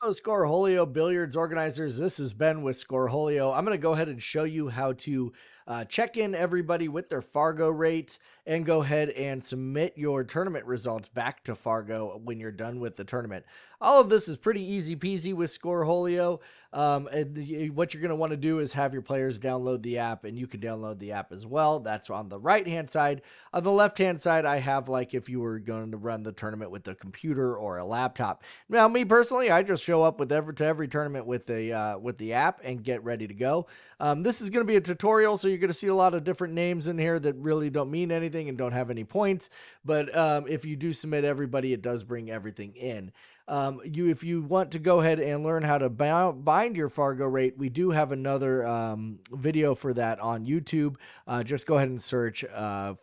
Hello, Scoreholio billiards organizers. This is Ben with Scoreholio. I'm going to go ahead and show you how to check in everybody with their Fargo rates and go ahead and submit your tournament results back to Fargo when you're done with the tournament. All of this is pretty easy peasy with Scoreholio. What you're going to want to do is have your players download the app, and you can download the app as well. That's on the right hand side. On the left hand side, I have like if you were going to run the tournament with a computer or a laptop. Now, me personally, I just show up with every tournament with the app and get ready to go. This is going to be a tutorial, so you're going to see a lot of different names in here that really don't mean anything and don't have any points. But if you do submit everybody, it does bring everything in. If you want to go ahead and learn how to bind your Fargo rate, we do have another video for that on YouTube. Just go ahead and search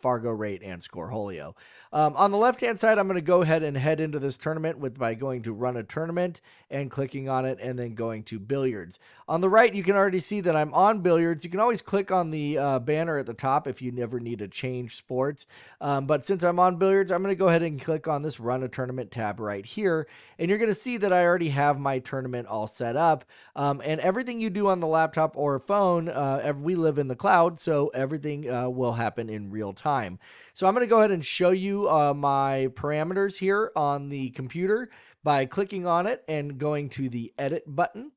Fargo rate and Scoreholio. On the left-hand side, I'm going to go ahead and head into this tournament by going to run a tournament and clicking on it and then going to billiards. On the right, you can already see that I'm on billiards. You can always click on the banner at the top if you never need to change sports. But since I'm on billiards, I'm going to go ahead and click on this run a tournament tab right here. And you're going to see that I already have my tournament all set up. And everything you do on the laptop or phone, we live in the cloud, so everything will happen in real time. So I'm going to go ahead and show you my parameters here on the computer by clicking on it and going to the edit button.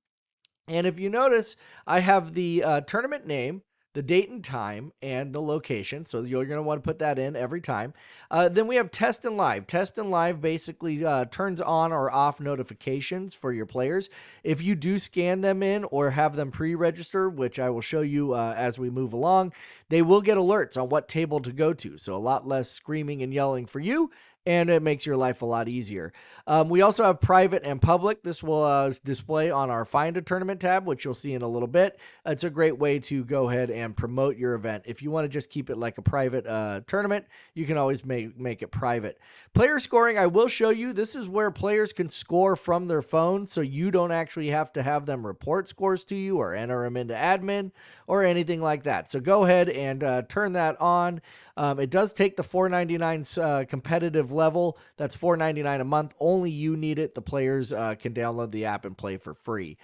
And if you notice, I have the tournament name, the date and time, and the location. So you're going to want to put that in every time. Then we have test and live. Test and live basically turns on or off notifications for your players. If you do scan them in or have them pre-register, which I will show you as we move along, they will get alerts on what table to go to. So a lot less screaming and yelling for you, and it makes your life a lot easier. We also have private and public. This will display on our Find a Tournament tab, which you'll see in a little bit. It's a great way to go ahead and promote your event. If you want to just keep it like a private tournament, you can always make it private. Player scoring, I will show you. This is where players can score from their phone, so you don't actually have to have them report scores to you or enter them into admin or anything like that. So go ahead and turn that on. It does take the $4.99 competitive level. That's $4.99 a month. Only you need it. The players can download the app and play for free.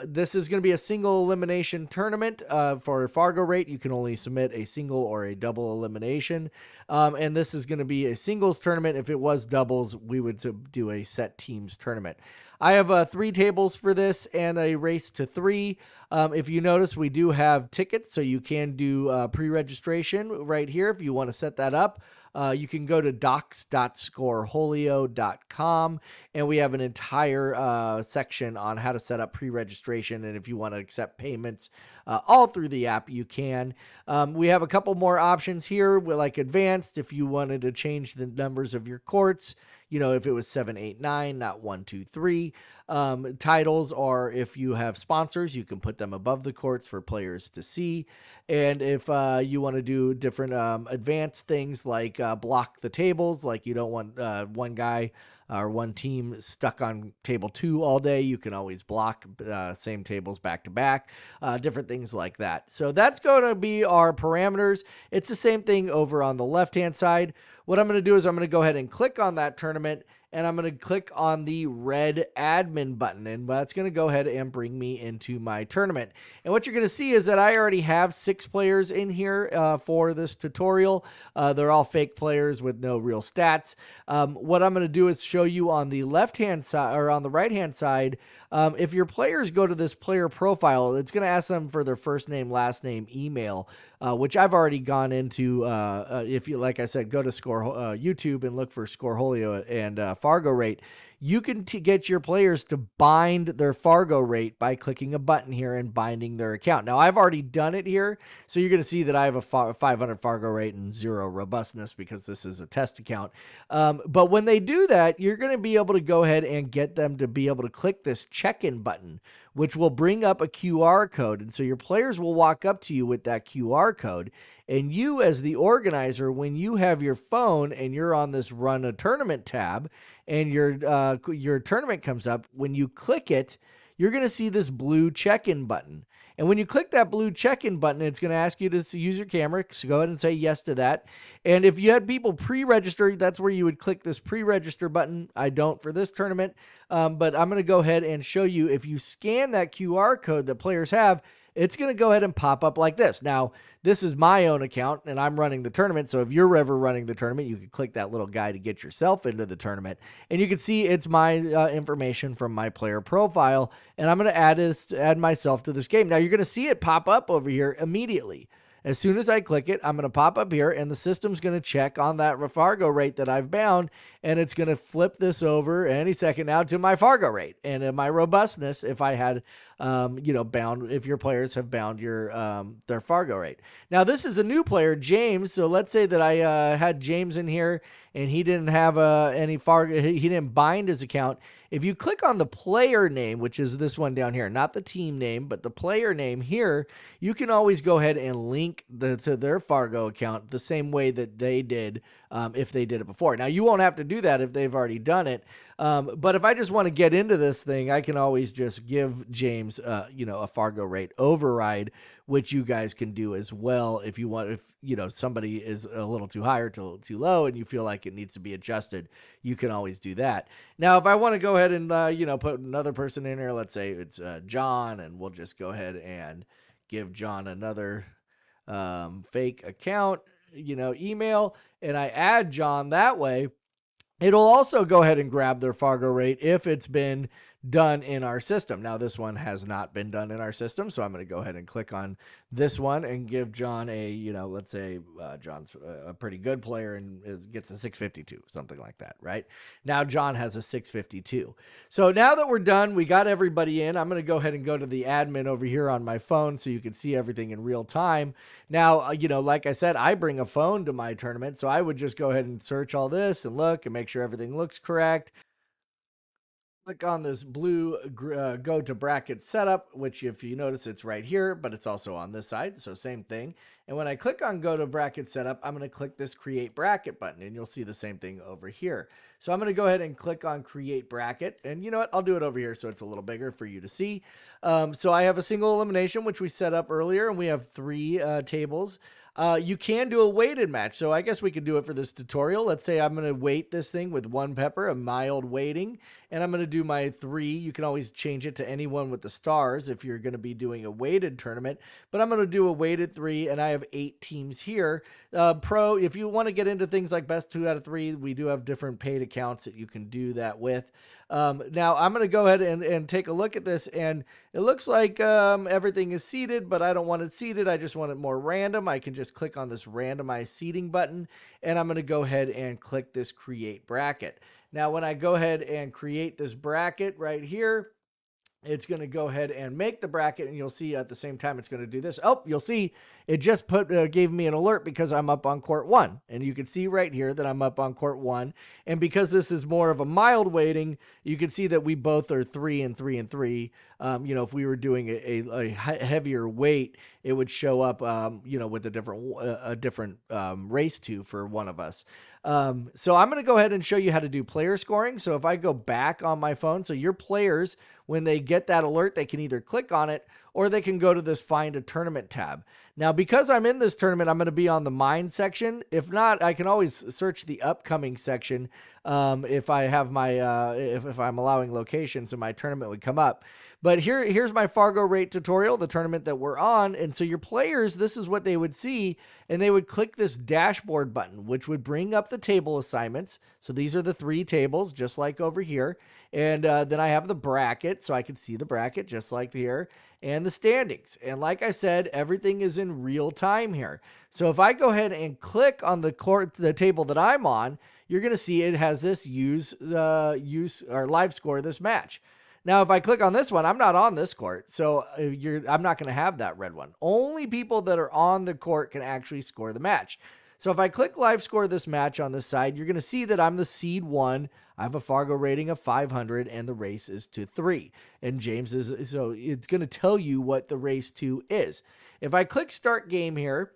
This is going to be a single elimination tournament. For Fargo rate, you can only submit a single or a double elimination. And this is going to be a singles tournament. If it was doubles, we would do a set teams tournament. I have 3 tables for this and a race to 3. If you notice, we do have tickets, so you can do pre-registration right here if you want to set that up. You can go to docs.scoreholio.com, and we have an entire section on how to set up pre-registration, and if you want to accept payments all through the app, you can. We have a couple more options here, like advanced, if you wanted to change the numbers of your courts. If it was 7, 8, 9, not 1, 2, 3. Titles, or if you have sponsors, you can put them above the courts for players to see. And if you want to do different advanced things like block the tables, like you don't want one guy or one team stuck on table 2 all day, you can always block same tables back to back, different things like that. So that's going to be our parameters. It's the same thing over on the left-hand side. What I'm going to do is I'm going to go ahead and click on that tournament, and I'm going to click on the red admin button, and that's going to go ahead and bring me into my tournament. And what you're going to see is that I already have 6 players in here for this tutorial. They're all fake players with no real stats. What I'm going to do is show you on the left-hand side, or on the right-hand side, if your players go to this player profile, it's going to ask them for their first name, last name, email, which I've already gone into. If you, like I said, go to YouTube and look for Scoreholio and Fargo rate. You can get your players to bind their Fargo rate by clicking a button here and binding their account. Now, I've already done it here, so you're going to see that I have a 500 Fargo rate and 0 robustness because this is a test account. But when they do that, you're going to be able to go ahead and get them to be able to click this check-in button, which will bring up a QR code. And so your players will walk up to you with that QR code. And you, as the organizer, when you have your phone and you're on this run a tournament tab and your tournament comes up, when you click it, you're going to see this blue check-in button. And when you click that blue check-in button, it's going to ask you to use your camera. So go ahead and say yes to that. And if you had people pre-register, that's where you would click this pre-register button. I don't for this tournament, but I'm going to go ahead and show you. If you scan that QR code that players have, it's going to go ahead and pop up like this. Now, this is my own account, and I'm running the tournament. So if you're ever running the tournament, you can click that little guy to get yourself into the tournament. And you can see it's my information from my player profile, and I'm going to add myself to this game. Now, you're going to see it pop up over here immediately. As soon as I click it, I'm going to pop up here, and the system's going to check on that Fargo rate that I've bound, and it's going to flip this over any second now to my Fargo rate and my robustness if I had, bound, if your players have bound their Fargo rate. Now, this is a new player, James. So let's say that I had James in here, and he didn't have any Fargo, he didn't bind his account. If you click on the player name, which is this one down here, not the team name, but the player name here, you can always go ahead and link to their Fargo account the same way that they did if they did it before. Now, you won't have to do that if they've already done it. But if I just want to get into this thing, I can always just give James, a Fargo rate override, which you guys can do as well if you want. If somebody is a little too high or too low and you feel like it needs to be adjusted, you can always do that. Now, if I want to go ahead and put another person in here, let's say it's John, and we'll just go ahead and give John another fake account, email, and I add John that way. It'll also go ahead and grab their Fargo rate if it's been done in our system. Now, this one has not been done in our system, so I'm going to go ahead and click on this one and give John let's say John's a pretty good player and gets a 652, something like that, right? Now, John has a 652. So now that we're done, we got everybody in. I'm going to go ahead and go to the admin over here on my phone so you can see everything in real time. Now, like I said, I bring a phone to my tournament, so I would just go ahead and search all this and look and make sure everything looks correct. Click on this blue go to bracket setup, which if you notice, it's right here, but it's also on this side. So same thing. And when I click on go to bracket setup, I'm going to click this create bracket button, and you'll see the same thing over here. So I'm going to go ahead and click on create bracket, and you know what? I'll do it over here so it's a little bigger for you to see. So I have a single elimination, which we set up earlier, and we have 3 tables. You can do a weighted match. So I guess we could do it for this tutorial. Let's say I'm going to weight this thing with 1 pepper, a mild weighting, and I'm going to do my 3. You can always change it to anyone with the stars if you're going to be doing a weighted tournament, but I'm going to do a weighted 3, and I have 8 teams here. Pro, if you want to get into things like best 2 out of 3, we do have different paid accounts that you can do that with. Now I'm going to go ahead and take a look at this, and it looks like everything is seated, but I don't want it seated. I just want it more random. I can just click on this randomize seating button, and I'm going to go ahead and click this create bracket. Now, when I go ahead and create this bracket right here, it's going to go ahead and make the bracket, and you'll see at the same time it's going to do this. Oh, you'll see it just gave me an alert because I'm up on court 1, and you can see right here that I'm up on court 1. And because this is more of a mild weighting, you can see that we both are 3 and 3 and 3. If we were doing a heavier weight, it would show up, with a different race 2 for one of us. So I'm going to go ahead and show you how to do player scoring. So if I go back on my phone, so your players, when they get that alert, they can either click on it or they can go to this find a tournament tab. Now, because I'm in this tournament, I'm going to be on the mine section. If not, I can always search the upcoming section if I have my if I'm allowing locations, and my tournament would come up. But here's my Fargo rate tutorial, the tournament that we're on. And so your players, this is what they would see, and they would click this dashboard button, which would bring up the table assignments. So these are the 3 tables, just like over here. And then I have the bracket, so I can see the bracket just like here, and the standings. And like I said, everything is in real time here. So if I go ahead and click on the table that I'm on, you're going to see it has this use or live score this match. Now, if I click on this one, I'm not on this court, so I'm not going to have that red one. Only people that are on the court can actually score the match. So if I click live score this match on this side, you're going to see that I'm the seed 1. I have a Fargo rating of 500, and the race is to 3. And James is, so it's going to tell you what the race 2 is. If I click start game here,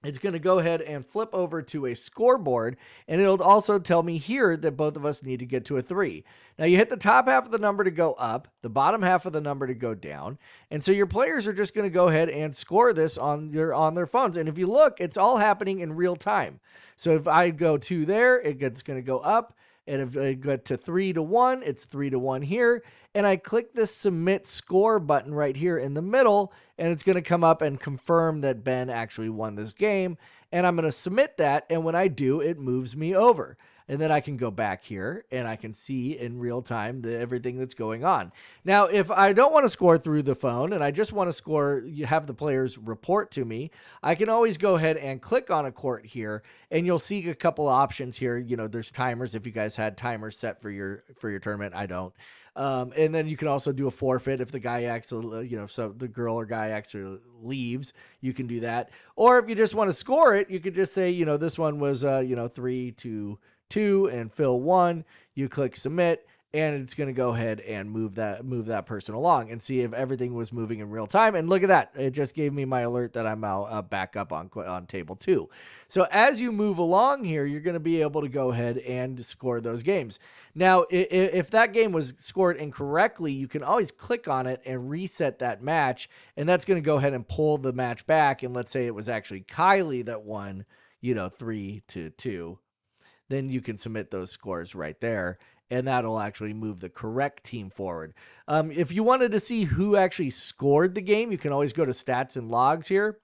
it's going to go ahead and flip over to a scoreboard, and it'll also tell me here that both of us need to get to a 3. Now, you hit the top half of the number to go up, the bottom half of the number to go down, and so your players are just going to go ahead and score this on their phones. And if you look, it's all happening in real time. So if I go 2 there, it's going to go up. And if I go to 3 to 1, it's 3 to 1 here. And I click this submit score button right here in the middle, and it's going to come up and confirm that Ben actually won this game. And I'm going to submit that. And when I do, it moves me over. And then I can go back here and I can see in real time everything that's going on. Now, if I don't want to score through the phone and I just want to score, you have the players report to me, I can always go ahead and click on a court here, and you'll see a couple options here. There's timers if you guys had timers set for your tournament. I don't. And then you can also do a forfeit if the guy actually, so the girl or guy actually leaves, you can do that. Or if you just want to score it, you could just say, this one was, 3 to 2 and Phil 1. You click submit, and it's going to go ahead and move that person along and see if everything was moving in real time. And look at that. It just gave me my alert that I'm back up on table 2. So as you move along here, you're going to be able to go ahead and score those games. Now, if that game was scored incorrectly, you can always click on it and reset that match, and that's going to go ahead and pull the match back. And let's say it was actually Kylie that won, 3 to 2. Then you can submit those scores right there, and that'll actually move the correct team forward. If you wanted to see who actually scored the game, you can always go to stats and logs here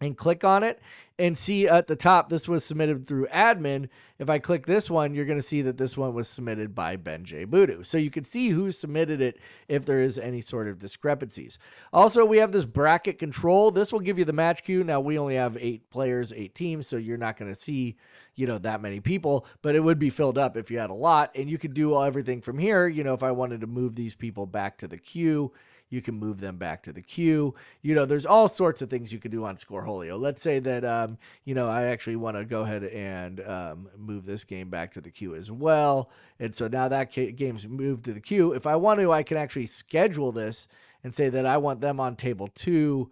and click on it and see at the top, this was submitted through admin. If I click this one, you're going to see that this one was submitted by Ben J. Voodoo. So you can see who submitted it if there is any sort of discrepancies. Also, we have this bracket control. This will give you the match queue. Now, we only have 8 players, 8 teams, so you're not going to see, that many people, but it would be filled up if you had a lot. And you could do everything from here. If I wanted to move these people back to the queue, you can move them back to the queue. There's all sorts of things you can do on Scoreholio. Let's say that, I actually want to go ahead and move this game back to the queue as well. And so now that game's moved to the queue. If I want to, I can actually schedule this and say that I want them on table 2,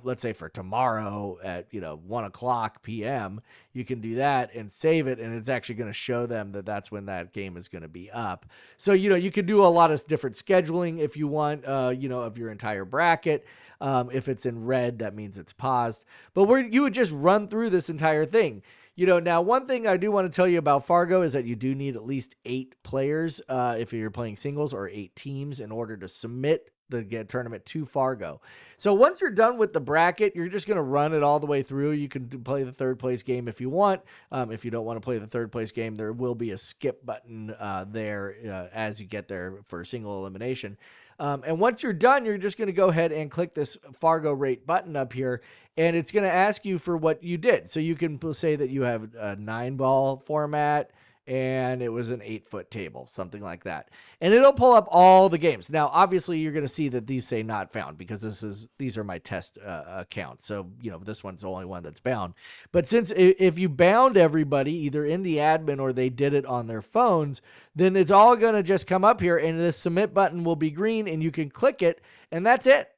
let's say for tomorrow at, 1 o'clock p.m., you can do that and save it. And it's actually going to show them that that's when that game is going to be up. So, you could do a lot of different scheduling if you want, of your entire bracket. If it's in red, that means it's paused. But you would just run through this entire thing. Now one thing I do want to tell you about Fargo is that you do need at least 8 players if you're playing singles, or 8 teams in order to submit the tournament to Fargo. So once you're done with the bracket, you're just going to run it all the way through. You can play the third place game if you want. If you don't want to play the third place game, there will be a skip button there as you get there for single elimination. And once you're done, you're just going to go ahead and click this Fargo Rate button up here, and it's going to ask you for what you did. So you can say that you have a 9-ball format, and it was an 8-foot table, something like that. And it'll pull up all the games. Now, obviously, you're going to see that these say not found because these are my test accounts. So, this one's the only one that's bound. But since if you bound everybody, either in the admin or they did it on their phones, then it's all going to just come up here, and the submit button will be green, and you can click it, and that's it.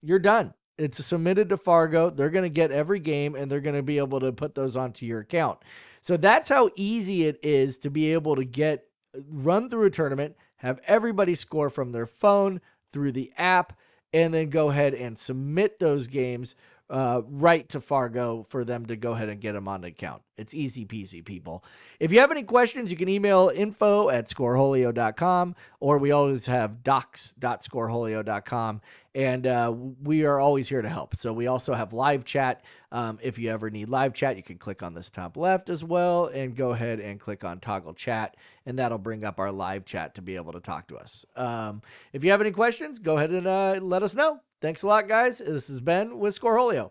You're done. It's submitted to Fargo. They're going to get every game, and they're going to be able to put those onto your account. So that's how easy it is to be able to run through a tournament, have everybody score from their phone through the app, and then go ahead and submit those games right to Fargo for them to go ahead and get them on the account. It's easy peasy, people. If you have any questions, you can email info@scoreholio.com, or we always have docs.scoreholio.com, and we are always here to help. So we also have live chat. If you ever need live chat, you can click on this top left as well and go ahead and click on toggle chat, and that'll bring up our live chat to be able to talk to us. If you have any questions, go ahead and let us know. Thanks a lot, guys. This is Ben with Scoreholio.